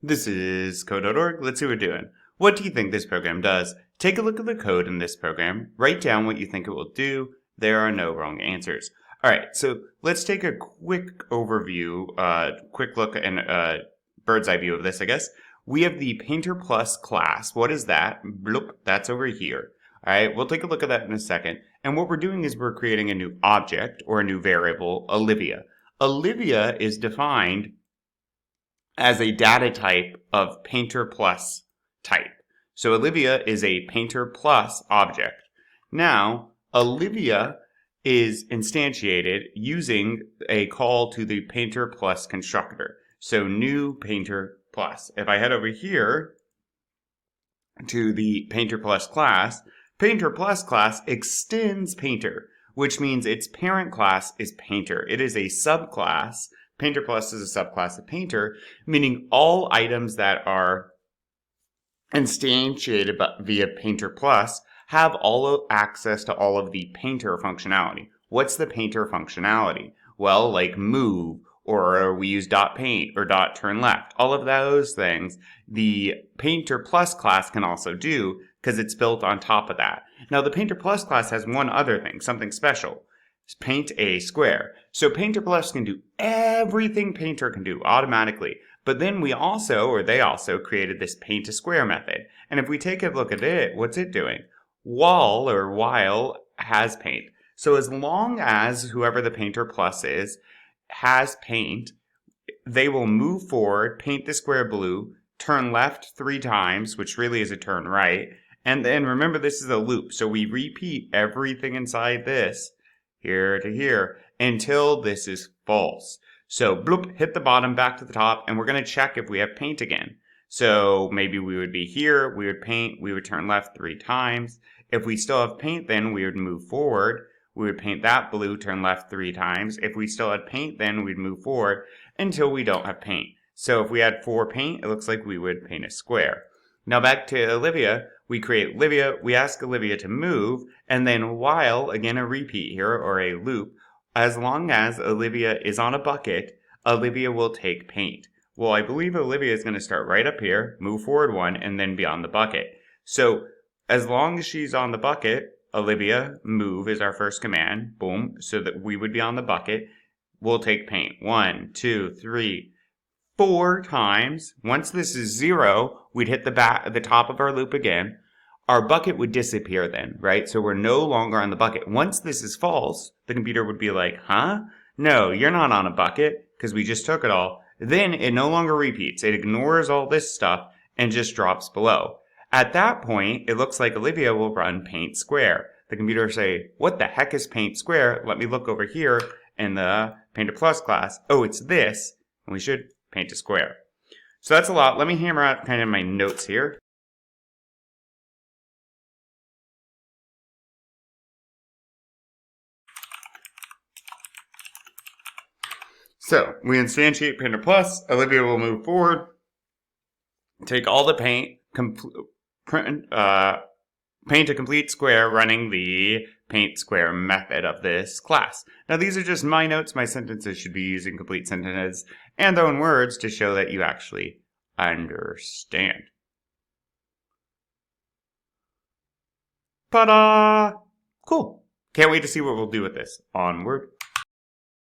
This is code.org. Let's see what we're doing. What do you think this program does? Take a look at the code in this program. Write down what you think it will do. There are no wrong answers. All right, so let's take a quick overview, quick look and bird's eye view of this, I guess. We have the Painter Plus class. What is that? Bloop, that's over here. All right, we'll take a look at that in a second. And what we're doing is we're creating a new object or a new variable, Olivia. Olivia is defined as a data type of Painter Plus type. So Olivia is a Painter Plus object. Now, Olivia is instantiated using a call to the Painter Plus constructor. So new Painter Plus. If I head over here to the Painter Plus class extends Painter, which means its parent class is Painter. It is a subclass. Painter Plus is a subclass of Painter, meaning all items that are instantiated via Painter Plus have access to all of the Painter functionality. What's the Painter functionality? Well, like move, or we use .paint or .turn left. All of those things the Painter Plus class can also do because it's built on top of that. Now, the Painter Plus class has one other thing, something special. Paint a square. So Painter Plus can do everything Painter can do automatically. But then they also created this paint a square method. And if we take a look at it, what's it doing? While has paint. So as long as whoever the Painter Plus is has paint, they will move forward, paint the square blue, turn left 3 times, which really is a turn right. And then remember, this is a loop. So we repeat everything inside this here to here until this is false. So bloop, hit the bottom, back to the top, and we're going to check if we have paint again. So maybe we would be here, we would paint, we would turn left 3 times. If we still have paint, then we would move forward. We would paint that blue, turn left 3 times. If we still had paint, then we'd move forward until we don't have paint. So if we had 4 paint, it looks like we would paint a square. Now back to Olivia, we create Olivia, we ask Olivia to move, and then while, again a repeat here, or a loop, as long as Olivia is on a bucket, Olivia will take paint. Well, I believe Olivia is going to start right up here, move forward 1, and then be on the bucket. So as long as she's on the bucket, Olivia, move is our first command, boom, so that we would be on the bucket. We'll take paint 1, 2, 3, 4 times. Once this is 0, we'd hit the top of our loop again. Our bucket would disappear then, right? So we're no longer on the bucket. Once this is false, the computer would be like, huh? No, you're not on a bucket because we just took it all. Then it no longer repeats. It ignores all this stuff and just drops below. At that point, it looks like Olivia will run paint square. The computer will say, what the heck is paint square? Let me look over here in the Painter Plus class. Oh, it's this. And we should paint a square. So that's a lot. Let me hammer out kind of my notes here. So we instantiate Painter Plus. Olivia will move forward, take all the paint, paint a complete square running the paint square method of this class. Now these are just my notes. My sentences should be using complete sentences and their own words to show that you actually understand. Ta-da! Cool. Can't wait to see what we'll do with this. Onward.